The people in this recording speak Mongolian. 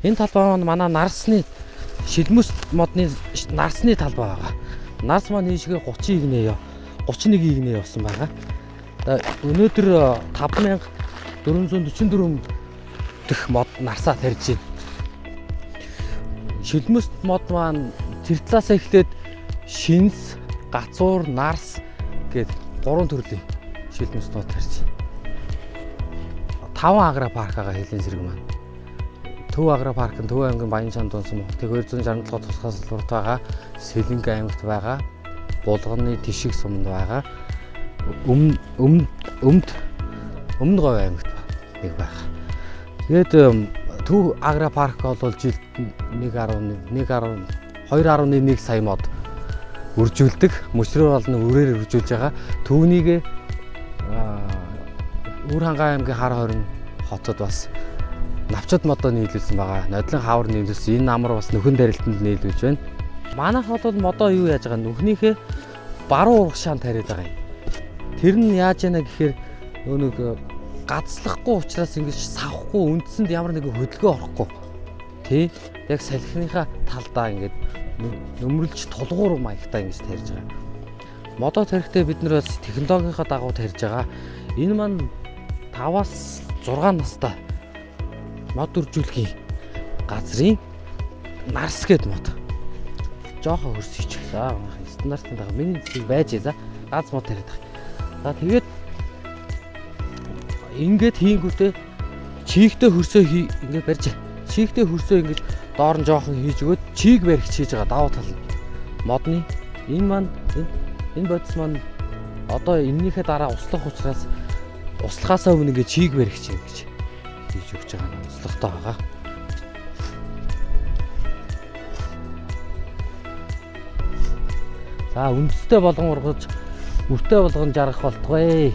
Энэ талбай маань манай нарсны шилмэс модны нарсны талбай байгаа. Нарс маань ийшгээ 30 игнээ 31 игнээ явсан байгаа. Өнөөдөр 5444 дэх мод нарсаа тарьж байна. Шилмэс мод маань тэр талаас эхлээд шинс, гацуур, нарс гээд 3 төрлийн шилмэс мод тарьж байна. 5 агро парк байгаа Хэлэн сэрэг маань. Төв агро парк нь Төв аймгийн Баян чанд дунсан Монголын 267 тусгай салбарт байгаа. Сэлэнг аймагт байгаа. Булганы Тишиг суманд байгаа. Өмнөд говь аймагт нэг байгаа. Тэгээд Төв агро парк бол жилд 2.1 сая мод үржүүлдэг. Мөчрөө болон үрээр үржүүлж байгаа. Төвнийг Үр хангаан аймгийн хар хорин хотод бас навчад модоо нийлүүлсэн байгаа. Нодлон хавар нийлүүлсэн. Энэ намар бас нөхөн дарилтанд нийлүүлж байна. Манайх бол модоо юу яаж байгаа нүхнийхээ баруун урах шаан тариад байгаа юм. Тэр нь яаж яана гэхээр нэг гацлахгүй учраас ингэж савхгүй үндсэнд ямар нэгэн хөдөлгөөн орохгүй. Тэ? Яг салхиныхаа талдаа ингэж нөмрөлж тулгуур маягтай ингэж тарьж байгаа. Модоо тарихдээ бид нар бас технологийнхаа дагуу тарьж байгаа. Энэ маань 5-аас 6 настай мод үржүүлэхийн газрын нарс гээд мод. Жохоо хөрс хийчихлээ. Стандартын дага миний зүйл байж за гац мод тариад байгаа. За тэгээд ингээд хийнгүүтээ чийгтэй хөрсөө ингээд барьж. Чийгтэй хөрсөө ингээд доор нь жоохон хийж өгөөд чийг баригч хийж байгаа давуу тал нь. Модны энэ маань энэ бодис маань одоо энэнийхээ дараа услах учраас услахаасаа өмнө ингээд чийг баригч юм гэж хийж өгч байгаа нь услахтай байгаа. За үндэстэй болгон ургаж, мөртэй болгон жаргах болтугай.